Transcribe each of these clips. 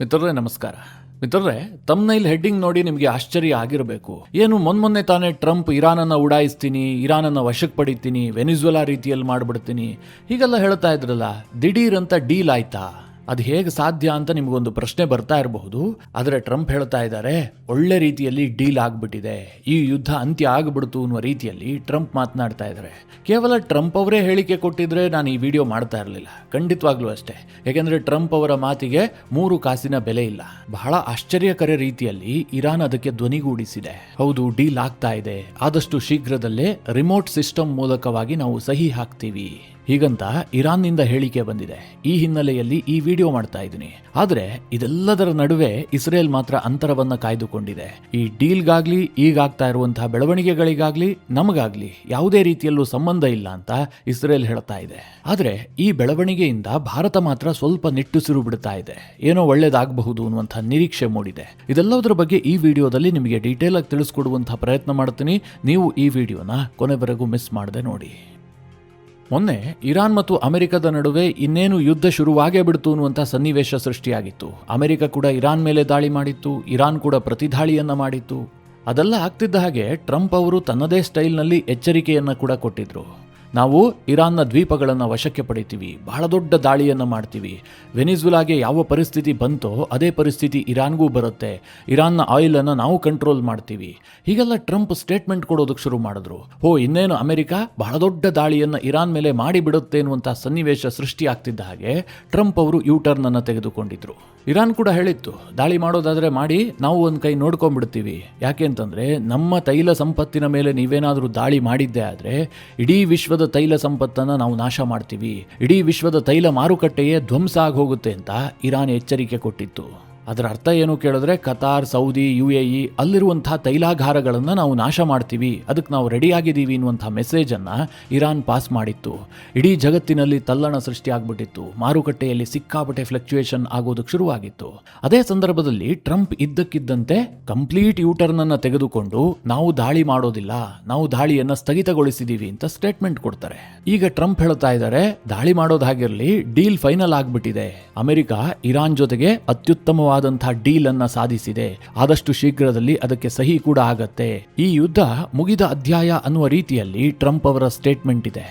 ಮಿತ್ರರೇ ನಮಸ್ಕಾರ. ಮಿತ್ರರೇ, ತಮ್ನೈಲ್ ಹೆಡ್ಡಿಂಗ್ ನೋಡಿ ನಿಮಗೆ ಆಶ್ಚರ್ಯ ಆಗಿರಬೇಕು. ಏನು ಮೊನ್ನೆ ತಾನೇ ಟ್ರಂಪ್ ಇರಾನನ್ನು ಉಡಾಯಿಸ್ತೀನಿ, ಇರಾನನ್ನು ವಶಕ್ಕೆ ಪಡಿತೀನಿ, ವೆನಿಜುವೆಲಾ ರೀತಿಯಲ್ಲಿ ಮಾಡಿಬಿಡ್ತೀನಿ ಹೀಗೆಲ್ಲ ಹೇಳ್ತಾ ಇದ್ರಲ್ಲ, ದಿಢೀರ್ ಅಂತ ಡೀಲ್ ಆಯ್ತಾ? ಅದು ಹೇಗೆ ಸಾಧ್ಯ ಅಂತ ನಿಮಗೊಂದು ಪ್ರಶ್ನೆ ಬರ್ತಾ ಇರಬಹುದು. ಆದರೆ ಟ್ರಂಪ್ ಹೇಳ್ತಾ ಇದ್ದಾರೆ, ಒಳ್ಳೆ ರೀತಿಯಲ್ಲಿ ಡೀಲ್ ಆಗ್ಬಿಟ್ಟಿದೆ, ಈ ಯುದ್ಧ ಅಂತ್ಯ ಆಗ್ಬಿಡ್ತು ಅನ್ನುವ ರೀತಿಯಲ್ಲಿ ಟ್ರಂಪ್ ಮಾತನಾಡ್ತಾ ಇದ್ದಾರೆ. ಕೇವಲ ಟ್ರಂಪ್ ಅವರೇ ಹೇಳಿಕೆ ಕೊಟ್ಟಿದ್ರೆ ನಾನು ಈ ವಿಡಿಯೋ ಮಾಡ್ತಾ ಇರಲಿಲ್ಲ, ಖಂಡಿತವಾಗ್ಲೂ ಅಷ್ಟೇ. ಯಾಕೆಂದರೆ ಟ್ರಂಪ್ ಅವರ ಮಾತಿಗೆ 3 ಕಾಸಿನ ಬೆಲೆ ಇಲ್ಲ. ಬಹಳ ಆಶ್ಚರ್ಯಕರ ರೀತಿಯಲ್ಲಿ ಇರಾನ್ ಅದಕ್ಕೆ ಧ್ವನಿಗೂಡಿಸಿದೆ. ಹೌದು, ಡೀಲ್ ಆಗ್ತಾ ಇದೆ, ಆದಷ್ಟು ಶೀಘ್ರದಲ್ಲೇ ರಿಮೋಟ್ ಸಿಸ್ಟಮ್ ಮೂಲಕವಾಗಿ ನಾವು ಸಹಿ ಹಾಕ್ತೀವಿ ಹೀಗಂತ ಇರಾನ್ನಿಂದ ಹೇಳಿಕೆ ಬಂದಿದೆ. ಈ ಹಿನ್ನೆಲೆಯಲ್ಲಿ ಈ ವಿಡಿಯೋ ಮಾಡ್ತಾ ಇದ್ದೀನಿ. ಆದರೆ ಇದೆಲ್ಲದರ ನಡುವೆ ಇಸ್ರೇಲ್ ಮಾತ್ರ ಅಂತರವನ್ನ ಕಾಯ್ದುಕೊಂಡಿದೆ. ಈ ಡೀಲ್ಗಾಗ್ಲಿ ಈಗಾಗ್ತಾ ಇರುವಂತಹ ಬೆಳವಣಿಗೆಗಳಿಗಾಗ್ಲಿ ನಮಗಾಗ್ಲಿ ಯಾವುದೇ ರೀತಿಯಲ್ಲೂ ಸಂಬಂಧ ಇಲ್ಲ ಅಂತ ಇಸ್ರೇಲ್ ಹೇಳ್ತಾ ಇದೆ. ಆದರೆ ಈ ಬೆಳವಣಿಗೆಯಿಂದ ಭಾರತ ಮಾತ್ರ ಸ್ವಲ್ಪ ನಿಟ್ಟುಸಿರು ಬಿಡ್ತಾ ಇದೆ. ಏನೋ ಒಳ್ಳೇದಾಗಬಹುದು ಅನ್ನುವಂತಹ ನಿರೀಕ್ಷೆ ಮೂಡಿದೆ. ಇದೆಲ್ಲದರ ಬಗ್ಗೆ ಈ ವಿಡಿಯೋದಲ್ಲಿ ನಿಮಗೆ ಡೀಟೇಲ್ ಆಗಿ ತಿಳಿಸ್ಕೊಡುವಂತಹ ಪ್ರಯತ್ನ ಮಾಡ್ತೀನಿ. ನೀವು ಈ ವಿಡಿಯೋನ ಕೊನೆವರೆಗೂ ಮಿಸ್ ಮಾಡದೆ ನೋಡಿ. ಮೊನ್ನೆ ಇರಾನ್ ಮತ್ತು ಅಮೆರಿಕದ ನಡುವೆ ಇನ್ನೇನು ಯುದ್ಧ ಶುರುವಾಗೇ ಬಿಡ್ತು ಅನ್ನುವಂಥ ಸನ್ನಿವೇಶ ಸೃಷ್ಟಿಯಾಗಿತ್ತು. ಅಮೆರಿಕ ಕೂಡ ಇರಾನ್ ಮೇಲೆ ದಾಳಿ ಮಾಡಿತ್ತು, ಇರಾನ್ ಕೂಡ ಪ್ರತಿದಾಳಿಯನ್ನ ಮಾಡಿತ್ತು. ಅದೆಲ್ಲ ಆಗ್ತಿದ್ದ ಹಾಗೆ ಟ್ರಂಪ್ ಅವರು ತನ್ನದೇ ಸ್ಟೈಲ್ನಲ್ಲಿ ಎಚ್ಚರಿಕೆಯನ್ನ ಕೂಡ ಕೊಟ್ಟಿದ್ರು. ನಾವು ಇರಾನ್ನ ದ್ವೀಪಗಳನ್ನು ವಶಕ್ಕೆ ಪಡಿತೀವಿ, ಬಹಳ ದೊಡ್ಡ ದಾಳಿಯನ್ನು ಮಾಡ್ತೀವಿ, ವೆನಿಜುವೆಲಾಗೆ ಯಾವ ಪರಿಸ್ಥಿತಿ ಬಂತೋ ಅದೇ ಪರಿಸ್ಥಿತಿ ಇರಾನ್ಗೂ ಬರುತ್ತೆ, ಇರಾನ್ನ ಆಯಿಲನ್ನು ನಾವು ಕಂಟ್ರೋಲ್ ಮಾಡ್ತೀವಿ ಹೀಗೆಲ್ಲ ಟ್ರಂಪ್ ಸ್ಟೇಟ್ಮೆಂಟ್ ಕೊಡೋದಕ್ಕೆ ಶುರು ಮಾಡಿದ್ರು. ಇನ್ನೇನು ಅಮೆರಿಕ ಬಹಳ ದೊಡ್ಡ ದಾಳಿಯನ್ನು ಇರಾನ್ ಮೇಲೆ ಮಾಡಿಬಿಡುತ್ತೆ ಅನ್ನುವಂಥ ಸನ್ನಿವೇಶ ಸೃಷ್ಟಿ ಆಗ್ತಿದ್ದ ಹಾಗೆ ಟ್ರಂಪ್ ಅವರು ಯೂಟರ್ನ್ ಅನ್ನು ತೆಗೆದುಕೊಂಡಿದ್ರು. ಇರಾನ್ ಕೂಡ ಹೇಳಿತ್ತು, ದಾಳಿ ಮಾಡೋದಾದ್ರೆ ಮಾಡಿ, ನಾವು ಒಂದು ಕೈ ನೋಡ್ಕೊಂಡ್ಬಿಡ್ತೀವಿ. ಯಾಕೆ ಅಂತಂದ್ರೆ ನಮ್ಮ ತೈಲ ಸಂಪತ್ತಿನ ಮೇಲೆ ನೀವೇನಾದರೂ ದಾಳಿ ಮಾಡಿದ್ದೆ ಆದರೆ ಇಡೀ ವಿಶ್ವದ ತೈಲ ಸಂಪತ್ತನ್ನು ನಾವು ನಾಶ ಮಾಡ್ತೀವಿ, ಇಡೀ ವಿಶ್ವದ ತೈಲ ಮಾರುಕಟ್ಟೆಯೇ ಧ್ವಂಸ ಆಗಿ ಹೋಗುತ್ತೆ ಅಂತ ಇರಾನ್ ಎಚ್ಚರಿಕೆ ಕೊಟ್ಟಿತ್ತು. ಅದರ ಅರ್ಥ ಏನು ಕೇಳಿದ್ರೆ, ಕತಾರ್, ಸೌದಿ, UAE ಅಲ್ಲಿರುವಂತಹ ತೈಲಾಗಾರಗಳನ್ನು ನಾವು ನಾಶ ಮಾಡ್ತೀವಿ, ಅದಕ್ಕೆ ನಾವು ರೆಡಿ ಆಗಿದ್ದೀವಿ ಅನ್ನುವಂಥ ಮೆಸೇಜನ್ನು ಇರಾನ್ ಪಾಸ್ ಮಾಡಿತ್ತು. ಇಡೀ ಜಗತ್ತಿನಲ್ಲಿ ತಲ್ಲಣ ಸೃಷ್ಟಿ ಆಗ್ಬಿಟ್ಟಿತ್ತು, ಮಾರುಕಟ್ಟೆಯಲ್ಲಿ ಸಿಕ್ಕಾಪಟ್ಟೆ ಫ್ಲಕ್ಚುಯೇಷನ್ ಆಗೋದಕ್ಕೆ ಶುರುವಾಗಿತ್ತು. ಅದೇ ಸಂದರ್ಭದಲ್ಲಿ ಟ್ರಂಪ್ ಇದ್ದಕ್ಕಿದ್ದಂತೆ ಕಂಪ್ಲೀಟ್ ಯೂಟರ್ನ್ ಅನ್ನು ತೆಗೆದುಕೊಂಡು ನಾವು ದಾಳಿ ಮಾಡೋದಿಲ್ಲ, ನಾವು ದಾಳಿಯನ್ನು ಸ್ಥಗಿತಗೊಳಿಸಿದ್ದೀವಿ ಅಂತ ಸ್ಟೇಟ್ಮೆಂಟ್ ಕೊಡ್ತಾರೆ. ಈಗ ಟ್ರಂಪ್ ಹೇಳ್ತಾ ಇದ್ದಾರೆ, ದಾಳಿ ಮಾಡೋದಾಗಿರಲಿ, ಡೀಲ್ ಫೈನಲ್ ಆಗ್ಬಿಟ್ಟಿದೆ, ಅಮೆರಿಕ ಇರಾನ್ ಜೊತೆಗೆ ಅತ್ಯುತ್ತಮವಾದ ಡೀಲ್ ಅನ್ನ ಸಾಧಿಸಿದೆ, ಆದಷ್ಟು ಶೀಘ್ರದಲ್ಲಿ ಅದಕ್ಕೆ ಸಹಿ ಕೂಡ ಆಗತ್ತೆ, ಈ ಯುದ್ಧ ಮುಗಿದ ಅಧ್ಯಾಯ ಅನ್ನುವ ರೀತಿಯಲ್ಲಿ ಟ್ರಂಪ್ ಅವರ ಸ್ಟೇಟ್ಮೆಂಟ್ ಇದೆ.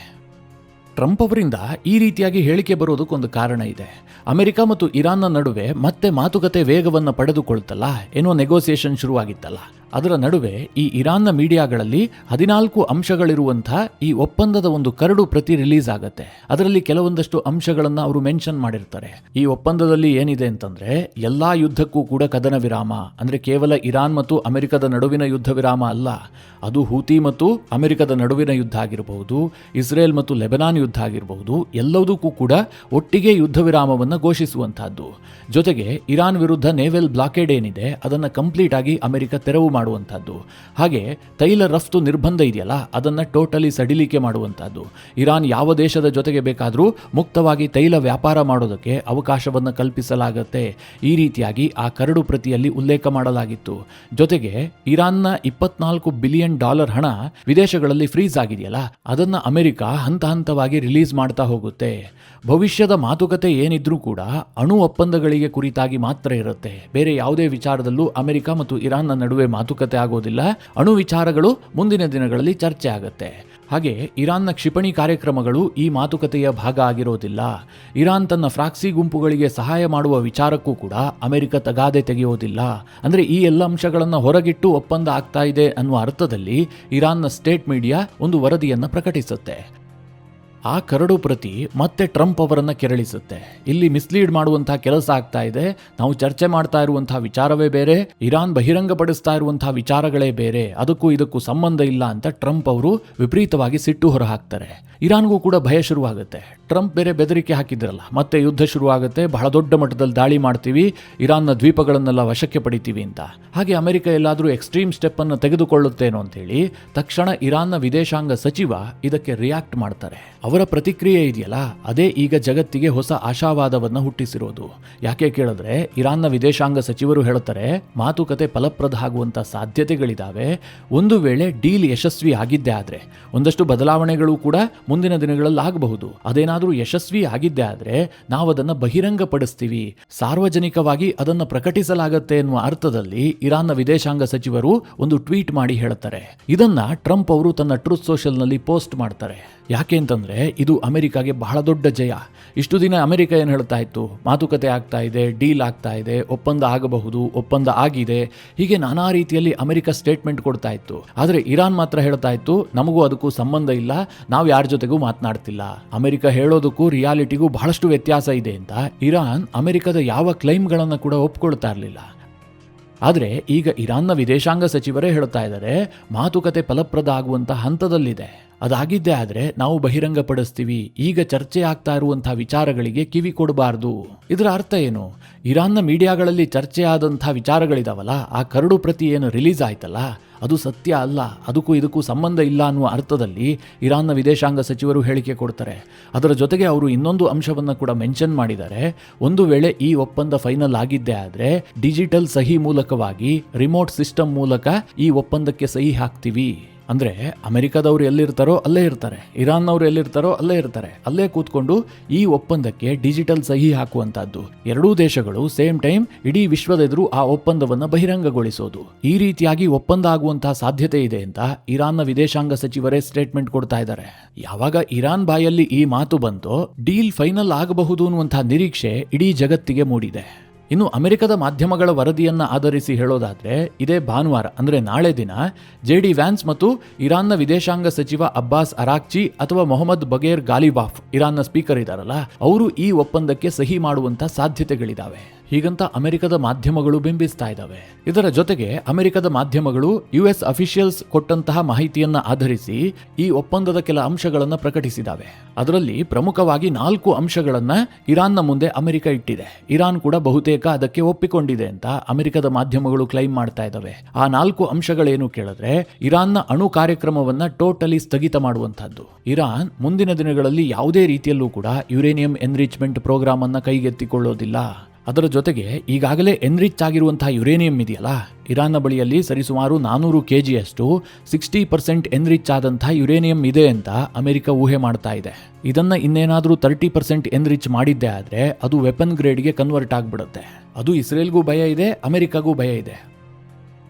ಟ್ರಂಪ್ ಅವರಿಂದ ಈ ರೀತಿಯಾಗಿ ಹೇಳಿಕೆ ಬರೋದಕ್ಕೊಂದು ಕಾರಣ ಇದೆ. ಅಮೆರಿಕ ಮತ್ತು ಇರಾನ್ನ ನಡುವೆ ಮತ್ತೆ ಮಾತುಕತೆ ವೇಗವನ್ನು ಪಡೆದುಕೊಳ್ತಲ್ಲ, ಏನೋ ನೆಗೋಸಿಯೇಷನ್ ಶುರುವಾಗಿತ್ತಲ್ಲ, ಅದರ ನಡುವೆ ಈ ಇರಾನ್ನ ಮೀಡಿಯಾಗಳಲ್ಲಿ 14 ಅಂಶಗಳಿರುವಂಥ ಈ ಒಪ್ಪಂದದ ಒಂದು ಕರಡು ಪ್ರತಿ ರಿಲೀಸ್ ಆಗತ್ತೆ. ಅದರಲ್ಲಿ ಕೆಲವೊಂದಷ್ಟು ಅಂಶಗಳನ್ನು ಅವರು ಮೆನ್ಷನ್ ಮಾಡಿರ್ತಾರೆ. ಈ ಒಪ್ಪಂದದಲ್ಲಿ ಏನಿದೆ ಅಂತಂದ್ರೆ, ಎಲ್ಲಾ ಯುದ್ಧಕ್ಕೂ ಕೂಡ ಕದನ ವಿರಾಮ, ಅಂದ್ರೆ ಕೇವಲ ಇರಾನ್ ಮತ್ತು ಅಮೆರಿಕದ ನಡುವಿನ ಯುದ್ಧ ವಿರಾಮ ಅಲ್ಲ, ಅದು ಹೂತಿ ಮತ್ತು ಅಮೆರಿಕದ ನಡುವಿನ ಯುದ್ಧ ಆಗಿರಬಹುದು, ಇಸ್ರೇಲ್ ಮತ್ತು ಲೆಬನಾನ್ ಯುದ್ಧ ಆಗಿರಬಹುದು, ಎಲ್ಲದಕ್ಕೂ ಕೂಡ ಒಟ್ಟಿಗೆ ಯುದ್ಧ ವಿರಾಮವನ್ನು ಘೋಷಿಸುವಂತಹದ್ದು. ಜೊತೆಗೆ ಇರಾನ್ ವಿರುದ್ಧ ನೇವೆಲ್ ಬ್ಲಾಕೇಡ್ ಏನಿದೆ ಅದನ್ನ ಕಂಪ್ಲೀಟ್ ಆಗಿ ಅಮೆರಿಕ ತೆರವು ಮಾಡುವಂತಹದ್ದು. ಹಾಗೆ ತೈಲ ರಫ್ತು ನಿರ್ಬಂಧ ಇದೆಯಲ್ಲ, ಅದನ್ನ ಟೋಟಲಿ ಸಡಿಲಿಕೆ ಮಾಡುವಂತಹದ್ದು. ಇರಾನ್ ಯಾವ ದೇಶದ ಜೊತೆಗೆ ಬೇಕಾದರೂ ಮುಕ್ತವಾಗಿ ತೈಲ ವ್ಯಾಪಾರ ಮಾಡೋದಕ್ಕೆ ಅವಕಾಶವನ್ನು ಕಲ್ಪಿಸಲಾಗುತ್ತೆ. ಈ ರೀತಿಯಾಗಿ ಆ ಕರಡು ಪ್ರತಿಯಲ್ಲಿ ಉಲ್ಲೇಖ ಮಾಡಲಾಗಿತ್ತು. ಜೊತೆಗೆ ಇರಾನ್ನ $24 ಬಿಲಿಯನ್ ಹಣ ವಿದೇಶಗಳಲ್ಲಿ ಫ್ರೀಸ್ ಆಗಿದೆಯಲ್ಲ, ಅದನ್ನ ಅಮೆರಿಕ ಹಂತ ಹಂತವಾಗಿ ರಿಲೀಸ್ ಮಾಡ್ತಾ ಹೋಗುತ್ತೆ. ಭವಿಷ್ಯದ ಮಾತುಕತೆ ಏನಿದ್ರೂ ಕೂಡ ಅಣು ಒಪ್ಪಂದಗಳಿಗೆ ಕುರಿತಾಗಿ ಮಾತ್ರ ಇರುತ್ತೆ. ಬೇರೆ ಯಾವುದೇ ವಿಚಾರದಲ್ಲೂ ಅಮೆರಿಕ ಮತ್ತು ಇರಾನ್ನ ನಡುವೆ ಮಾತುಕತೆ ಆಗೋದಿಲ್ಲ. ಅಣು ವಿಚಾರಗಳು ಮುಂದಿನ ದಿನಗಳಲ್ಲಿ ಚರ್ಚೆ ಆಗುತ್ತೆ. ಹಾಗೆ ಇರಾನ್ನ ಕ್ಷಿಪಣಿ ಕಾರ್ಯಕ್ರಮಗಳು ಈ ಮಾತುಕತೆಯ ಭಾಗ ಆಗಿರೋದಿಲ್ಲ. ಇರಾನ್ ತನ್ನ ಫ್ರಾಕ್ಸಿ ಗುಂಪುಗಳಿಗೆ ಸಹಾಯ ಮಾಡುವ ವಿಚಾರಕ್ಕೂ ಕೂಡ ಅಮೆರಿಕ ತಗಾದೆ ತೆಗೆಯೋದಿಲ್ಲ. ಅಂದ್ರೆ ಈ ಎಲ್ಲ ಅಂಶಗಳನ್ನು ಹೊರಗಿಟ್ಟು ಒಪ್ಪಂದ ಆಗ್ತಾ ಇದೆ ಅನ್ನುವ ಅರ್ಥದಲ್ಲಿ ಇರಾನ್ನ ಸ್ಟೇಟ್ ಮೀಡಿಯಾ ಒಂದು ವರದಿಯನ್ನು ಪ್ರಕಟಿಸುತ್ತೆ. ಆ ಕರಡು ಪ್ರತಿ ಮತ್ತೆ ಟ್ರಂಪ್ ಅವರನ್ನ ಕೆರಳಿಸುತ್ತೆ. ಇಲ್ಲಿ ಮಿಸ್ಲೀಡ್ ಮಾಡುವಂತಹ ಕೆಲಸ ಆಗ್ತಾ ಇದೆ, ನಾವು ಚರ್ಚೆ ಮಾಡ್ತಾ ಇರುವಂತಹ ವಿಚಾರವೇ ಬೇರೆ, ಇರಾನ್ ಬಹಿರಂಗಪಡಿಸ್ತಾ ಇರುವಂತಹ ವಿಚಾರಗಳೇ ಬೇರೆ, ಅದಕ್ಕೂ ಇದಕ್ಕೂ ಸಂಬಂಧ ಇಲ್ಲ ಅಂತ ಟ್ರಂಪ್ ಅವರು ವಿಪರೀತವಾಗಿ ಸಿಟ್ಟು ಹೊರ ಹಾಕ್ತಾರೆ. ಇರಾನ್ಗೂ ಕೂಡ ಭಯ ಶುರುವಾಗುತ್ತೆ. ಟ್ರಂಪ್ ಬೇರೆ ಬೆದರಿಕೆ ಹಾಕಿದ್ರಲ್ಲ, ಮತ್ತೆ ಯುದ್ಧ ಶುರುವಾಗುತ್ತೆ, ಬಹಳ ದೊಡ್ಡ ಮಟ್ಟದಲ್ಲಿ ದಾಳಿ ಮಾಡ್ತೀವಿ, ಇರಾನ್ನ ದ್ವೀಪಗಳನ್ನೆಲ್ಲ ವಶಕ್ಕೆ ಪಡಿತೀವಿ ಅಂತ. ಹಾಗೆ ಅಮೆರಿಕ ಎಲ್ಲಾದರೂ ಎಕ್ಸ್ಟ್ರೀಮ್ ಸ್ಟೆಪ್ ಅನ್ನು ತೆಗೆದುಕೊಳ್ಳುತ್ತೇನೋ ಅಂತ ಹೇಳಿ ತಕ್ಷಣ ಇರಾನ್ನ ವಿದೇಶಾಂಗ ಸಚಿವ ಇದಕ್ಕೆ ರಿಯಾಕ್ಟ್ ಮಾಡ್ತಾರೆ. ಅವರ ಪ್ರತಿಕ್ರಿಯೆ ಇದೆಯಲ್ಲ, ಅದೇ ಈಗ ಜಗತ್ತಿಗೆ ಹೊಸ ಆಶಾವಾದವನ್ನು ಹುಟ್ಟಿಸಿರೋದು. ಯಾಕೆ ಕೇಳಿದ್ರೆ, ಇರಾನ್ನ ವಿದೇಶಾಂಗ ಸಚಿವರು ಹೇಳುತ್ತಾರೆ, ಮಾತುಕತೆ ಫಲಪ್ರದ ಆಗುವಂತ ಸಾಧ್ಯತೆಗಳಿದಾವೆ. ಒಂದು ವೇಳೆ ಡೀಲ್ ಯಶಸ್ವಿ ಆಗಿದ್ದೇ ಆದ್ರೆ, ಒಂದಷ್ಟು ಬದಲಾವಣೆಗಳು ಕೂಡ ಮುಂದಿನ ದಿನಗಳಲ್ಲಿ ಆಗಬಹುದು. ಅದೇನಾದ್ರೂ ಯಶಸ್ವಿ ಆಗಿದ್ದೇ ಆದ್ರೆ ನಾವು ಅದನ್ನ ಬಹಿರಂಗಪಡಿಸ್ತೀವಿ, ಸಾರ್ವಜನಿಕವಾಗಿ ಅದನ್ನು ಪ್ರಕಟಿಸಲಾಗತ್ತೆ ಎನ್ನುವ ಅರ್ಥದಲ್ಲಿ ಇರಾನ್ನ ವಿದೇಶಾಂಗ ಸಚಿವರು ಒಂದು ಟ್ವೀಟ್ ಮಾಡಿ ಹೇಳ್ತಾರೆ. ಇದನ್ನ ಟ್ರಂಪ್ ಅವರು ತನ್ನ ಟ್ರೂತ್ ಸೋಷಿಯಲ್ ನಲ್ಲಿ ಪೋಸ್ಟ್ ಮಾಡ್ತಾರೆ. ಯಾಕೆ ಅಂತಂದ್ರೆ ಇದು ಅಮೆರಿಕಾಗೆ ಬಹಳ ದೊಡ್ಡ ಜಯ. ಇಷ್ಟು ದಿನ ಅಮೆರಿಕ ಏನು ಹೇಳ್ತಾ ಇತ್ತು, ಮಾತುಕತೆ ಆಗ್ತಾ ಇದೆ, ಡೀಲ್ ಆಗ್ತಾ ಇದೆ, ಒಪ್ಪಂದ ಆಗಬಹುದು, ಒಪ್ಪಂದ ಆಗಿದೆ, ಹೀಗೆ ನಾನಾ ರೀತಿಯಲ್ಲಿ ಅಮೆರಿಕ ಸ್ಟೇಟ್ಮೆಂಟ್ ಕೊಡ್ತಾ ಇತ್ತು. ಆದರೆ ಇರಾನ್ ಮಾತ್ರ ಹೇಳ್ತಾ ಇತ್ತು, ನಮಗೂ ಅದಕ್ಕೂ ಸಂಬಂಧ ಇಲ್ಲ, ನಾವು ಯಾರ ಜೊತೆಗೂ ಮಾತನಾಡ್ತಿಲ್ಲ. ಅಮೆರಿಕ ಹೇಳೋದಕ್ಕೂ ರಿಯಾಲಿಟಿಗೂ ಬಹಳಷ್ಟು ವ್ಯತ್ಯಾಸ ಇದೆ ಅಂತ ಇರಾನ್ ಅಮೆರಿಕದ ಯಾವ ಕ್ಲೈಮ್ಗಳನ್ನು ಕೂಡ ಒಪ್ಕೊಳ್ತಾ ಇರಲಿಲ್ಲ. ಆದರೆ ಈಗ ಇರಾನ್ನ ವಿದೇಶಾಂಗ ಸಚಿವರೇ ಹೇಳ್ತಾ ಇದ್ದಾರೆ, ಮಾತುಕತೆ ಫಲಪ್ರದ ಆಗುವಂತ ಹಂತದಲ್ಲಿದೆ, ಅದಾಗಿದ್ದೇ ಆದರೆ ನಾವು ಬಹಿರಂಗಪಡಿಸ್ತೀವಿ. ಈಗ ಚರ್ಚೆ ಆಗ್ತಾ ಇರುವಂತಹ ವಿಚಾರಗಳಿಗೆ ಕಿವಿ ಕೊಡಬಾರ್ದು. ಇದರ ಅರ್ಥ ಏನು? ಇರಾನ್ನ ಮೀಡಿಯಾಗಳಲ್ಲಿ ಚರ್ಚೆ ಆದಂತಹ ವಿಚಾರಗಳಿದಾವಲ್ಲ, ಆ ಕರಡು ಪ್ರತಿ ಏನು ರಿಲೀಸ್ ಆಯ್ತಲ್ಲ, ಅದು ಸತ್ಯ ಅಲ್ಲ, ಅದಕ್ಕೂ ಇದಕ್ಕೂ ಸಂಬಂಧ ಇಲ್ಲ ಅನ್ನುವ ಅರ್ಥದಲ್ಲಿ ಇರಾನ್ನ ವಿದೇಶಾಂಗ ಸಚಿವರು ಹೇಳಿಕೆ ಕೊಡ್ತಾರೆ. ಅದರ ಜೊತೆಗೆ ಅವರು ಇನ್ನೊಂದು ಅಂಶವನ್ನು ಕೂಡ ಮೆನ್ಷನ್ ಮಾಡಿದ್ದಾರೆ. ಒಂದು ವೇಳೆ ಈ ಒಪ್ಪಂದ ಫೈನಲ್ ಆಗಿದ್ದೇ ಆದರೆ ಡಿಜಿಟಲ್ ಸಹಿ ಮೂಲಕವಾಗಿ, ರಿಮೋಟ್ ಸಿಸ್ಟಮ್ ಮೂಲಕ ಈ ಒಪ್ಪಂದಕ್ಕೆ ಸಹಿ ಹಾಕ್ತೀವಿ. ಅಂದ್ರೆ ಅಮೆರಿಕದವರು ಎಲ್ಲಿರ್ತಾರೋ ಅಲ್ಲೇ ಇರ್ತಾರೆ, ಇರಾನ್ನವರು ಎಲ್ಲಿರ್ತಾರೋ ಅಲ್ಲೇ ಇರ್ತಾರೆ, ಅಲ್ಲೇ ಕೂತ್ಕೊಂಡು ಈ ಒಪ್ಪಂದಕ್ಕೆ ಡಿಜಿಟಲ್ ಸಹಿ ಹಾಕುವಂತಹದ್ದು. ಎರಡೂ ದೇಶಗಳು ಸೇಮ್ ಟೈಮ್ ಇಡೀ ವಿಶ್ವದೆದುರು ಆ ಒಪ್ಪಂದವನ್ನು ಬಹಿರಂಗಗೊಳಿಸೋದು. ಈ ರೀತಿಯಾಗಿ ಒಪ್ಪಂದ ಆಗುವಂತಹ ಸಾಧ್ಯತೆ ಇದೆ ಅಂತ ಇರಾನ್ನ ವಿದೇಶಾಂಗ ಸಚಿವರೇ ಸ್ಟೇಟ್ಮೆಂಟ್ ಕೊಡ್ತಾ ಇದ್ದಾರೆ. ಯಾವಾಗ ಇರಾನ್ ಬಾಯಲ್ಲಿ ಈ ಮಾತು ಬಂತೋ, ಡೀಲ್ ಫೈನಲ್ ಆಗಬಹುದು ಅನ್ನುವಂತಹ ನಿರೀಕ್ಷೆ ಇಡೀ ಜಗತ್ತಿಗೆ ಮೂಡಿದೆ. ಇನ್ನು ಅಮೆರಿಕದ ಮಾಧ್ಯಮಗಳ ವರದಿಯನ್ನ ಆಧರಿಸಿ ಹೇಳೋದಾದ್ರೆ, ಇದೇ ಭಾನುವಾರ ಅಂದ್ರೆ ನಾಳೆ ದಿನ JD ವ್ಯಾನ್ಸ್ ಮತ್ತು ಇರಾನ್ನ ವಿದೇಶಾಂಗ ಸಚಿವ ಅಬ್ಬಾಸ್ ಅರಾಕ್ಚಿ ಅಥವಾ ಮೊಹಮ್ಮದ್ ಬಗೇರ್ ಗಾಲಿಬಾಫ್, ಇರಾನ್ನ ಸ್ಪೀಕರ್ ಇದಾರಲ್ಲ, ಅವರು ಈ ಒಪ್ಪಂದಕ್ಕೆ ಸಹಿ ಮಾಡುವಂತ ಸಾಧ್ಯತೆಗಳಿದಾವೆ. ಹೀಗಂತ ಅಮೆರಿಕದ ಮಾಧ್ಯಮಗಳು ಬಿಂಬಿಸ್ತಾ ಇದ್ದಾವೆ. ಇದರ ಜೊತೆಗೆ ಅಮೆರಿಕದ ಮಾಧ್ಯಮಗಳು US ಅಫಿಷಿಯಲ್ಸ್ ಕೊಟ್ಟಂತಹ ಮಾಹಿತಿಯನ್ನ ಆಧರಿಸಿ ಈ ಒಪ್ಪಂದದ ಕೆಲ ಅಂಶಗಳನ್ನು ಪ್ರಕಟಿಸಿದಾವೆ. ಅದರಲ್ಲಿ ಪ್ರಮುಖವಾಗಿ 4 ಅಂಶಗಳನ್ನ ಇರಾನ್ನ ಮುಂದೆ ಅಮೆರಿಕ ಇಟ್ಟಿದೆ. ಇರಾನ್ ಕೂಡ ಬಹುತೇಕ ಅದಕ್ಕೆ ಒಪ್ಪಿಕೊಂಡಿದೆ ಅಂತ ಅಮೆರಿಕದ ಮಾಧ್ಯಮಗಳು ಕ್ಲೈಮ್ ಮಾಡ್ತಾ ಇದ್ದಾವೆ. ಆ 4 ಅಂಶಗಳೇನು ಕೇಳಿದ್ರೆ, ಇರಾನ್ನ ಅಣು ಕಾರ್ಯಕ್ರಮವನ್ನ ಟೋಟಲಿ ಸ್ಥಗಿತ ಮಾಡುವಂತಹದ್ದು. ಇರಾನ್ ಮುಂದಿನ ದಿನಗಳಲ್ಲಿ ಯಾವುದೇ ರೀತಿಯಲ್ಲೂ ಕೂಡ ಯುರೇನಿಯಂ ಎನ್ರಿಚ್ಮೆಂಟ್ ಪ್ರೋಗ್ರಾಮ್ ಅನ್ನ ಕೈಗೆತ್ತಿಕೊಳ್ಳೋದಿಲ್ಲ. ಅದರ ಜೊತೆಗೆ ಈಗಾಗಲೇ ಎನ್ರಿಚ್ ಆಗಿರುವಂತಹ ಯುರೇನಿಯಂ ಇದೆಯಲ್ಲ, ಇರಾನ್ನ ಬಳಿಯಲ್ಲಿ ಸರಿಸುಮಾರು 400 kgಯಷ್ಟು 60% ಎನ್ರಿಚ್ ಆದಂತಹ ಯುರೇನಿಯಂ ಇದೆ ಅಂತ ಅಮೆರಿಕ ಊಹೆ ಮಾಡ್ತಾ ಇದೆ. ಇದನ್ನ ಇನ್ನೇನಾದ್ರೂ 30% ಎನ್ರಿಚ್ ಮಾಡಿದ್ದೆ ಆದ್ರೆ ಅದು ವೆಪನ್ ಗ್ರೇಡ್ಗೆ ಕನ್ವರ್ಟ್ ಆಗ್ಬಿಡುತ್ತೆ. ಅದು ಇಸ್ರೇಲ್ಗೂ ಭಯ ಇದೆ, ಅಮೆರಿಕಾಗೂ ಭಯ ಇದೆ.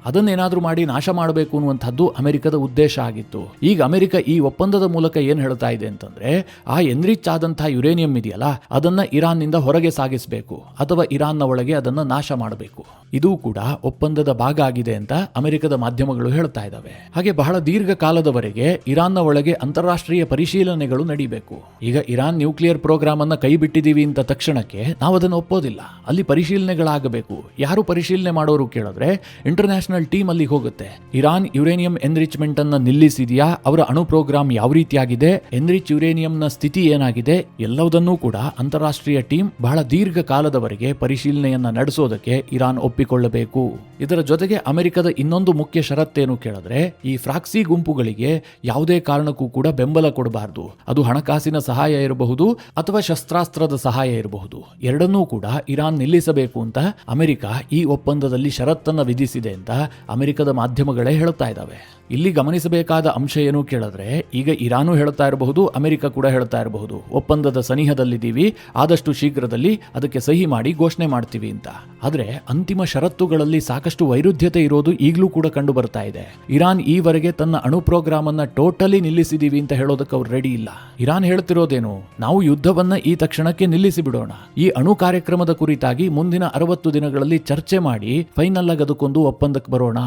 ಅದನ್ನೇನಾದ್ರೂ ಮಾಡಿ ನಾಶ ಮಾಡಬೇಕು ಅನ್ನುವಂಥದ್ದು ಅಮೆರಿಕದ ಉದ್ದೇಶ ಆಗಿತ್ತು. ಈಗ ಅಮೆರಿಕ ಈ ಒಪ್ಪಂದದ ಮೂಲಕ ಏನು ಹೇಳ್ತಾ ಇದೆ ಅಂತಂದ್ರೆ, ಆ ಎನ್ರಿಚ್ ಆದಂತಹ ಯುರೇನಿಯಂ ಇದೆಯಲ್ಲ, ಅದನ್ನ ಇರಾನ್ನಿಂದ ಹೊರಗೆ ಸಾಗಿಸಬೇಕು ಅಥವಾ ಇರಾನ್ನ ಒಳಗೆ ಅದನ್ನ ನಾಶ ಮಾಡಬೇಕು. ಇದು ಕೂಡ ಒಪ್ಪಂದದ ಭಾಗ ಆಗಿದೆ ಅಂತ ಅಮೆರಿಕದ ಮಾಧ್ಯಮಗಳು ಹೇಳ್ತಾ ಇದ್ದಾವೆ. ಹಾಗೆ ಬಹಳ ದೀರ್ಘಕಾಲದವರೆಗೆ ಇರಾನ್ನ ಒಳಗೆ ಅಂತಾರಾಷ್ಟ್ರೀಯ ಪರಿಶೀಲನೆಗಳು ನಡೀಬೇಕು. ಈಗ ಇರಾನ್ ನ್ಯೂಕ್ಲಿಯರ್ ಪ್ರೋಗ್ರಾಮ್ ಅನ್ನ ಕೈ ಬಿಟ್ಟಿದೀವಿ ಅಂತ ತಕ್ಷಣಕ್ಕೆ ನಾವು ಅದನ್ನು ಒಪ್ಪೋದಿಲ್ಲ. ಅಲ್ಲಿ ಪರಿಶೀಲನೆಗಳಾಗಬೇಕು. ಯಾರು ಪರಿಶೀಲನೆ ಮಾಡೋರು ಕೇಳಿದ್ರೆ, ಇಂಟರ್ನ್ಯಾಷನಲ್ ಟೀಮ್ ಅಲ್ಲಿ ಹೋಗುತ್ತೆ. ಇರಾನ್ ಯುರೇನಿಯಂ ಎನ್ರಿಚ್ಮೆಂಟ್ ಅನ್ನ ನಿಲ್ಲಿಸಿದೆಯಾ, ಅವರ ಅಣು ಪ್ರೋಗ್ರಾಮ್ ಯಾವ ರೀತಿಯಾಗಿದೆ, ಎನ್ರಿಚ್ ಯುರೇನಿಯಂನ ಸ್ಥಿತಿ ಏನಾಗಿದೆ, ಎಲ್ಲವುದನ್ನೂ ಕೂಡ ಅಂತಾರಾಷ್ಟ್ರೀಯ ಟೀಮ್ ಬಹಳ ದೀರ್ಘಕಾಲದವರೆಗೆ ಪರಿಶೀಲನೆಯನ್ನ ನಡೆಸೋದಕ್ಕೆ ಇರಾನ್ ಒಪ್ಪಿಕೊಳ್ಳಬೇಕು. ಇದರ ಜೊತೆಗೆ ಅಮೆರಿಕದ ಇನ್ನೊಂದು ಮುಖ್ಯ ಷರತ್ತೇನು ಕೇಳಿದ್ರೆ, ಈ ಫ್ರಾಕ್ಸಿ ಗುಂಪುಗಳಿಗೆ ಯಾವುದೇ ಕಾರಣಕ್ಕೂ ಕೂಡ ಬೆಂಬಲ ಕೊಡಬಾರದು. ಅದು ಹಣಕಾಸಿನ ಸಹಾಯ ಇರಬಹುದು ಅಥವಾ ಶಸ್ತ್ರಾಸ್ತ್ರದ ಸಹಾಯ ಇರಬಹುದು. ಎರಡನ್ನೂ ಕೂಡ ಇರಾನ್ ನಿಲ್ಲಿಸಬೇಕು ಅಂತ ಅಮೆರಿಕ ಈ ಒಪ್ಪಂದದಲ್ಲಿ ಷರತ್ತನ್ನ ವಿಧಿಸಿದೆ ಅಂತ ಅಮೆರಿಕದ ಮಾಧ್ಯಮಗಳೇ ಹೇಳ್ತಾ ಇದ್ದಾವೆ. ಇಲ್ಲಿ ಗಮನಿಸಬೇಕಾದ ಅಂಶ ಏನು ಕೇಳಿದ್ರೆ, ಈಗ ಇರಾನು ಹೇಳ್ತಾ ಇರಬಹುದು, ಅಮೆರಿಕ ಕೂಡ ಹೇಳ್ತಾ ಇರಬಹುದು, ಒಪ್ಪಂದದ ಸನಿಹದಲ್ಲಿದ್ದೀವಿ, ಆದಷ್ಟು ಶೀಘ್ರದಲ್ಲಿ ಅದಕ್ಕೆ ಸಹಿ ಮಾಡಿ ಘೋಷಣೆ ಮಾಡ್ತೀವಿ ಅಂತ. ಆದ್ರೆ ಅಂತಿಮ ಷರತ್ತುಗಳಲ್ಲಿ ಸಾಕಷ್ಟು ವೈರುಧ್ಯತೆ ಇರೋದು ಈಗಲೂ ಕೂಡ ಕಂಡು ಬರ್ತಾ ಇದೆ. ಇರಾನ್ ಈವರೆಗೆ ತನ್ನ ಅಣು ಪ್ರೋಗ್ರಾಮ್ ಅನ್ನ ಟೋಟಲಿ ನಿಲ್ಲಿಸಿದೀವಿ ಅಂತ ಹೇಳೋದಕ್ಕೆ ಅವ್ರು ರೆಡಿ ಇಲ್ಲ. ಇರಾನ್ ಹೇಳ್ತಿರೋದೇನು, ನಾವು ಯುದ್ಧವನ್ನ ಈ ತಕ್ಷಣಕ್ಕೆ ನಿಲ್ಲಿಸಿ ಬಿಡೋಣ, ಈ ಅಣು ಕಾರ್ಯಕ್ರಮದ ಕುರಿತಾಗಿ ಮುಂದಿನ 60 ದಿನಗಳಲ್ಲಿ ಚರ್ಚೆ ಮಾಡಿ ಫೈನಲ್ ಆಗಿ ಅದಕ್ಕೊಂದು ಒಪ್ಪಂದಕ್ಕೆ ಬರೋಣ.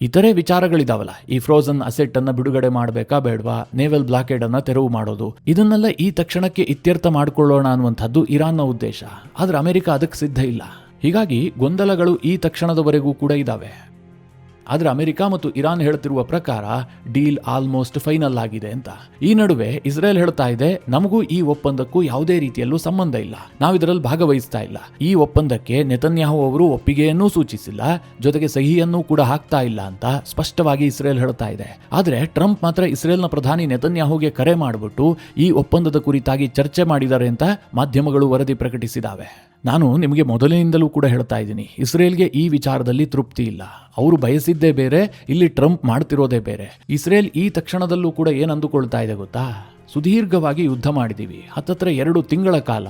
ಇತರೆ ವಿಚಾರಗಳಿದಾವಲ್ಲ, ಈ ಫ್ರೋಸನ್ ಅಸೆಟ್ ಅನ್ನ ಬಿಡುಗಡೆ ಮಾಡಬೇಕಾ ಬೇಡವಾ, ನೇವಲ್ ಬ್ಲಾಕೇಡ್ ಅನ್ನ ತೆರವು ಮಾಡೋದು, ಇದನ್ನೆಲ್ಲ ಈ ತಕ್ಷಣಕ್ಕೆ ಇತ್ಯರ್ಥ ಮಾಡಿಕೊಳ್ಳೋಣ ಅನ್ನುವಂಥದ್ದು ಇರಾನ್ನ ಉದ್ದೇಶ. ಆದ್ರೆ ಅಮೆರಿಕ ಅದಕ್ಕೆ ಸಿದ್ಧ ಇಲ್ಲ. ಹೀಗಾಗಿ ಗೊಂದಲಗಳು ಈ ತಕ್ಷಣದವರೆಗೂ ಕೂಡ ಇದಾವೆ. ಆದ್ರೆ ಅಮೆರಿಕ ಮತ್ತು ಇರಾನ್ ಹೇಳ್ತಿರುವ ಪ್ರಕಾರ ಡೀಲ್ ಆಲ್ಮೋಸ್ಟ್ ಫೈನಲ್ ಆಗಿದೆ ಅಂತ. ಈ ನಡುವೆ ಇಸ್ರೇಲ್ ಹೇಳ್ತಾ ಇದೆ, ನಮಗೂ ಈ ಒಪ್ಪಂದಕ್ಕೂ ಯಾವುದೇ ರೀತಿಯಲ್ಲೂ ಸಂಬಂಧ ಇಲ್ಲ, ನಾವು ಇದರಲ್ಲಿ ಭಾಗವಹಿಸ್ತಾ ಇಲ್ಲ. ಈ ಒಪ್ಪಂದಕ್ಕೆ ನೆತನ್ಯಾಹು ಅವರು ಒಪ್ಪಿಗೆಯನ್ನೂ ಸೂಚಿಸಿಲ್ಲ, ಜೊತೆಗೆ ಸಹಿಯನ್ನೂ ಕೂಡ ಹಾಕ್ತಾ ಇಲ್ಲ ಅಂತ ಸ್ಪಷ್ಟವಾಗಿ ಇಸ್ರೇಲ್ ಹೇಳ್ತಾ ಇದೆ. ಆದ್ರೆ ಟ್ರಂಪ್ ಮಾತ್ರ ಇಸ್ರೇಲ್ನ ಪ್ರಧಾನಿ ನೆತನ್ಯಾಹುಗೆ ಕರೆ ಮಾಡಿಬಿಟ್ಟು ಈ ಒಪ್ಪಂದದ ಕುರಿತಾಗಿ ಚರ್ಚೆ ಮಾಡಿದ್ದಾರೆ ಅಂತ ಮಾಧ್ಯಮಗಳು ವರದಿ ಪ್ರಕಟಿಸಿದಾವೆ. ನಾನು ನಿಮಗೆ ಮೊದಲಿನಿಂದಲೂ ಕೂಡ ಹೇಳ್ತಾ ಇದ್ದೀನಿ, ಇಸ್ರೇಲ್ಗೆ ಈ ವಿಚಾರದಲ್ಲಿ ತೃಪ್ತಿ ಇಲ್ಲ. ಅವರು ಬಯಸಿದ್ದೇ ಬೇರೆ, ಇಲ್ಲಿ ಟ್ರಂಪ್ ಮಾಡ್ತಿರೋದೇ ಬೇರೆ. ಇಸ್ರೇಲ್ ಈ ತಕ್ಷಣದಲ್ಲೂ ಕೂಡ ಏನು ಅಂದುಕೊಳ್ತಾ ಇದೆ ಗೊತ್ತಾ? ಸುದೀರ್ಘವಾಗಿ ಯುದ್ಧ ಮಾಡಿದ್ದೀವಿ, ಹತ್ತತ್ರ 2 ತಿಂಗಳ ಕಾಲ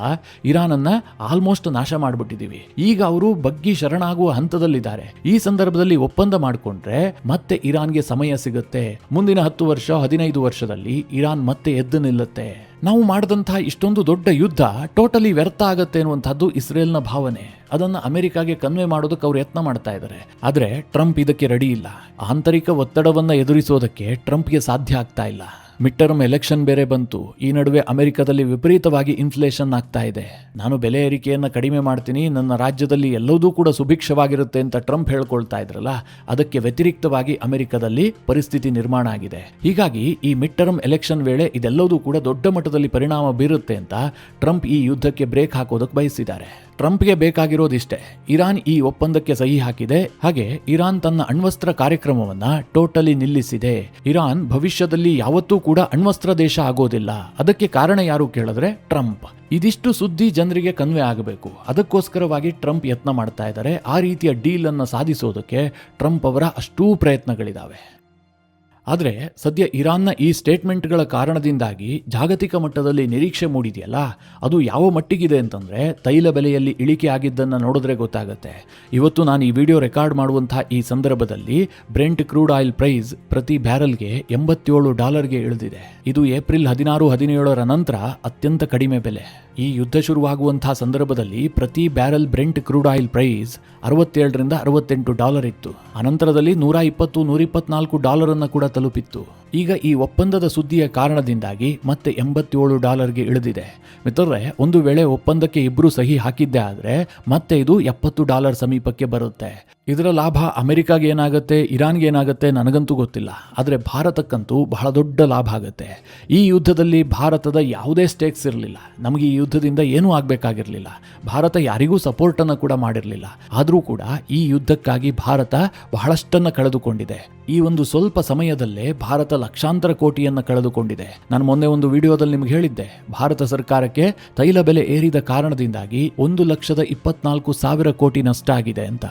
ಇರಾನನ್ನ ಆಲ್ಮೋಸ್ಟ್ ನಾಶ ಮಾಡಿಬಿಟ್ಟಿದ್ದೀವಿ. ಈಗ ಅವರು ಬಗ್ಗಿ ಶರಣಾಗುವ ಹಂತದಲ್ಲಿದ್ದಾರೆ. ಈ ಸಂದರ್ಭದಲ್ಲಿ ಒಪ್ಪಂದ ಮಾಡಿಕೊಂಡ್ರೆ ಮತ್ತೆ ಇರಾನ್ಗೆ ಸಮಯ ಸಿಗುತ್ತೆ. ಮುಂದಿನ 10 ವರ್ಷ 15 ವರ್ಷದಲ್ಲಿ ಇರಾನ್ ಮತ್ತೆ ಎದ್ದು ನಿಲ್ಲುತ್ತೆ. ನಾವು ಮಾಡಿದಂತಹ ಇಷ್ಟೊಂದು ದೊಡ್ಡ ಯುದ್ಧ ಟೋಟಲಿ ವ್ಯರ್ಥ ಆಗತ್ತೆ ಅನ್ನುವಂಥದ್ದು ಇಸ್ರೇಲ್ನ ಭಾವನೆ. ಅದನ್ನು ಅಮೆರಿಕಾಗೆ ಕನ್ವೆ ಮಾಡೋದಕ್ಕೆ ಅವರು ಯತ್ನ ಮಾಡ್ತಾ ಇದ್ದಾರೆ. ಆದರೆ ಟ್ರಂಪ್ ಇದಕ್ಕೆ ರೆಡಿ ಇಲ್ಲ. ಆಂತರಿಕ ಒತ್ತಡವನ್ನು ಎದುರಿಸೋದಕ್ಕೆ ಟ್ರಂಪ್ಗೆ ಸಾಧ್ಯ ಆಗ್ತಾ ಇಲ್ಲ. ಮಿಡ್ ಟರ್ಮ್ ಎಲೆಕ್ಷನ್ ಬೇರೆ ಬಂತು. ಈ ನಡುವೆ ಅಮೆರಿಕದಲ್ಲಿ ವಿಪರೀತವಾಗಿ ಇನ್ಫ್ಲೇಷನ್ ಆಗ್ತಾ ಇದೆ. ನಾನು ಬೆಲೆ ಏರಿಕೆಯನ್ನು ಕಡಿಮೆ ಮಾಡ್ತೀನಿ, ನನ್ನ ರಾಜ್ಯದಲ್ಲಿ ಎಲ್ಲವೂ ಕೂಡ ಸುಭಿಕ್ಷವಾಗಿರುತ್ತೆ ಅಂತ ಟ್ರಂಪ್ ಹೇಳ್ಕೊಳ್ತಾ ಇದ್ರಲ್ಲ, ಅದಕ್ಕೆ ವ್ಯತಿರಿಕ್ತವಾಗಿ ಅಮೆರಿಕದಲ್ಲಿ ಪರಿಸ್ಥಿತಿ ನಿರ್ಮಾಣ ಆಗಿದೆ. ಹೀಗಾಗಿ ಈ ಮಿಡ್ ಟರ್ಮ್ ಎಲೆಕ್ಷನ್ ವೇಳೆ ಇದೆಲ್ಲವೂ ಕೂಡ ದೊಡ್ಡ ಮಟ್ಟದಲ್ಲಿ ಪರಿಣಾಮ ಬೀರುತ್ತೆ ಅಂತ ಟ್ರಂಪ್ ಈ ಯುದ್ಧಕ್ಕೆ ಬ್ರೇಕ್ ಹಾಕೋದಕ್ಕೆ ಬಯಸಿದ್ದಾರೆ. ಟ್ರಂಪ್ಗೆ ಬೇಕಾಗಿರೋದಿಷ್ಟೇ, ಇರಾನ್ ಈ ಒಪ್ಪಂದಕ್ಕೆ ಸಹಿ ಹಾಕಿದೆ, ಹಾಗೆ ಇರಾನ್ ತನ್ನ ಅಣ್ವಸ್ತ್ರ ಕಾರ್ಯಕ್ರಮವನ್ನ ಟೋಟಲಿ ನಿಲ್ಲಿಸಿದೆ. ಇರಾನ್ ಭವಿಷ್ಯದಲ್ಲಿ ಯಾವತ್ತೂ ಕೂಡ ಅಣ್ವಸ್ತ್ರ ದೇಶ ಆಗೋದಿಲ್ಲ. ಅದಕ್ಕೆ ಕಾರಣ ಯಾರು ಕೇಳಿದ್ರೆ ಟ್ರಂಪ್. ಇದಿಷ್ಟು ಸುದ್ದಿ ಜನರಿಗೆ ಕನ್ವೆ ಆಗಬೇಕು. ಅದಕ್ಕೋಸ್ಕರವಾಗಿ ಟ್ರಂಪ್ ಯತ್ನ ಮಾಡ್ತಾ ಇದ್ದಾರೆ. ಆ ರೀತಿಯ ಡೀಲ್ ಅನ್ನು ಸಾಧಿಸೋದಕ್ಕೆ ಟ್ರಂಪ್ ಅವರ ಅಷ್ಟೂ ಪ್ರಯತ್ನಗಳಿದಾವೆ. ಆದರೆ ಸದ್ಯ ಇರಾನ್ನ ಈ ಸ್ಟೇಟ್ಮೆಂಟ್ಗಳ ಕಾರಣದಿಂದಾಗಿ ಜಾಗತಿಕ ಮಟ್ಟದಲ್ಲಿ ನಿರೀಕ್ಷೆ ಮೂಡಿದೆಯಲ್ಲ, ಅದು ಯಾವ ಮಟ್ಟಿಗಿದೆ ಅಂತಂದರೆ ತೈಲ ಬೆಲೆಯಲ್ಲಿ ಇಳಿಕೆ ಆಗಿದ್ದನ್ನು ನೋಡಿದ್ರೆ ಗೊತ್ತಾಗುತ್ತೆ. ಇವತ್ತು ನಾನು ಈ ವಿಡಿಯೋ ರೆಕಾರ್ಡ್ ಮಾಡುವಂತಹ ಈ ಸಂದರ್ಭದಲ್ಲಿ ಬ್ರೆಂಟ್ ಕ್ರೂಡ್ ಆಯಿಲ್ ಪ್ರೈಸ್ ಪ್ರತಿ ಬ್ಯಾರಲ್ಗೆ $87ಗೆ ಇಳಿದಿದೆ. ಇದು ಏಪ್ರಿಲ್ 16-17 ನಂತರ ಅತ್ಯಂತ ಕಡಿಮೆ ಬೆಲೆ. ಈ ಯುದ್ಧ ಶುರುವಾಗುವಂತಹ ಸಂದರ್ಭದಲ್ಲಿ ಪ್ರತಿ barrel Brent crude oil price $67-68 ಇತ್ತು. ಅನಂತರದಲ್ಲಿ $120-124 ಕೂಡ ತಲುಪಿತ್ತು. ಈಗ ಈ ಒಪ್ಪಂದದ ಸುದ್ದಿಯ ಕಾರಣದಿಂದಾಗಿ ಮತ್ತೆ $87ಗೆ ಇಳಿದಿದೆ. ಮಿತ್ರರೇ, ಒಂದು ವೇಳೆ ಒಪ್ಪಂದಕ್ಕೆ ಇಬ್ಬರು ಸಹಿ ಹಾಕಿದ್ದೇ ಆದರೆ ಮತ್ತೆ ಇದು $70 ಸಮೀಪಕ್ಕೆ ಬರುತ್ತೆ. ಇದರ ಲಾಭ ಅಮೆರಿಕಾಗೆ ಏನಾಗುತ್ತೆ, ಇರಾನ್ಗೆ ಏನಾಗುತ್ತೆ ನನಗಂತೂ ಗೊತ್ತಿಲ್ಲ. ಆದರೆ ಭಾರತಕ್ಕಂತೂ ಬಹಳ ದೊಡ್ಡ ಲಾಭ ಆಗುತ್ತೆ. ಈ ಯುದ್ಧದಲ್ಲಿ ಭಾರತದ ಯಾವುದೇ ಸ್ಟೇಕ್ಸ್ ಇರಲಿಲ್ಲ. ನಮಗೆ ಈ ಯುದ್ಧದಿಂದ ಏನೂ ಆಗಬೇಕಾಗಿರಲಿಲ್ಲ. ಭಾರತ ಯಾರಿಗೂ ಸಪೋರ್ಟನ್ನು ಕೂಡ ಮಾಡಿರಲಿಲ್ಲ. ಆದರೂ ಕೂಡ ಈ ಯುದ್ಧಕ್ಕಾಗಿ ಭಾರತ ಬಹಳಷ್ಟನ್ನು ಕಳೆದುಕೊಂಡಿದೆ. ಈ ಒಂದು ಸ್ವಲ್ಪ ಸಮಯದಲ್ಲೇ ಭಾರತ ಲಕ್ಷಾಂತರ ಕೋಟಿಯನ್ನು ಕಳೆದುಕೊಂಡಿದೆ. ನಾನು ಮೊನ್ನೆ ಒಂದು ವಿಡಿಯೋದಲ್ಲಿ ನಿಮಗೆ ಹೇಳಿದ್ದೆ, ಭಾರತ ಸರ್ಕಾರಕ್ಕೆ ತೈಲ ಬೆಲೆ ಏರಿದ ಕಾರಣದಿಂದಾಗಿ 1,24,000 ಕೋಟಿ ನಷ್ಟ ಆಗಿದೆ ಅಂತ.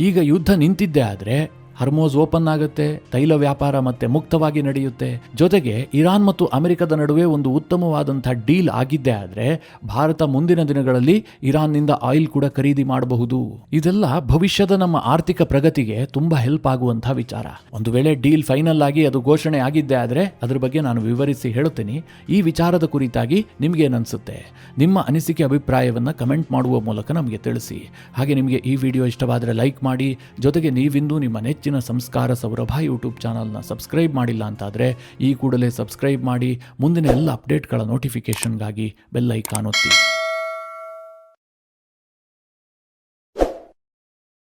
ಈಗ ಯುದ್ಧ ನಿಂತಿದ್ದೇ ಆದರೆ ಹರ್ಮೋಸ್ ಓಪನ್ ಆಗುತ್ತೆ, ತೈಲ ವ್ಯಾಪಾರ ಮತ್ತೆ ಮುಕ್ತವಾಗಿ ನಡೆಯುತ್ತೆ. ಜೊತೆಗೆ ಇರಾನ್ ಮತ್ತು ಅಮೆರಿಕದ ನಡುವೆ ಒಂದು ಉತ್ತಮವಾದಂತಹ ಡೀಲ್ ಆಗಿದ್ದೇ ಆದರೆ ಭಾರತ ಮುಂದಿನ ದಿನಗಳಲ್ಲಿ ಇರಾನ್ನಿಂದ ಆಯಿಲ್ ಕೂಡ ಖರೀದಿ ಮಾಡಬಹುದು. ಇದೆಲ್ಲ ಭವಿಷ್ಯದ ನಮ್ಮ ಆರ್ಥಿಕ ಪ್ರಗತಿಗೆ ತುಂಬಾ ಹೆಲ್ಪ್ ಆಗುವಂತಹ ವಿಚಾರ. ಒಂದು ವೇಳೆ ಡೀಲ್ ಫೈನಲ್ ಆಗಿ ಅದು ಘೋಷಣೆ ಆಗಿದ್ದೇ ಆದರೆ ಅದ್ರ ಬಗ್ಗೆ ನಾನು ವಿವರಿಸಿ ಹೇಳುತ್ತೇನೆ. ಈ ವಿಚಾರದ ಕುರಿತಾಗಿ ನಿಮ್ಗೇನನ್ಸುತ್ತೆ? ನಿಮ್ಮ ಅನಿಸಿಕೆ ಅಭಿಪ್ರಾಯವನ್ನ ಕಮೆಂಟ್ ಮಾಡುವ ಮೂಲಕ ನಮಗೆ ತಿಳಿಸಿ. ಹಾಗೆ ನಿಮಗೆ ಈ ವಿಡಿಯೋ ಇಷ್ಟವಾದರೆ ಲೈಕ್ ಮಾಡಿ. ಜೊತೆಗೆ ನೀವಿಂದು ನಿಮ್ಮ ನೆಚ್ಚಿನ ಸಂಸ್ಕಾರ ಸೌರಭ ಯೂಟ್ಯೂಬ್ ಚಾನಲ್ನ ಸಬ್ಸ್ಕ್ರೈಬ್ ಮಾಡಿಲ್ಲ ಅಂತಾದರೆ ಈ ಕೂಡಲೇ ಸಬ್ಸ್ಕ್ರೈಬ್ ಮಾಡಿ. ಮುಂದಿನ ಎಲ್ಲ ಅಪ್ಡೇಟ್ಗಳ ನೋಟಿಫಿಕೇಷನ್ಗಾಗಿ ಬೆಲ್ ಐಕಾನ್ ಒತ್ತಿ.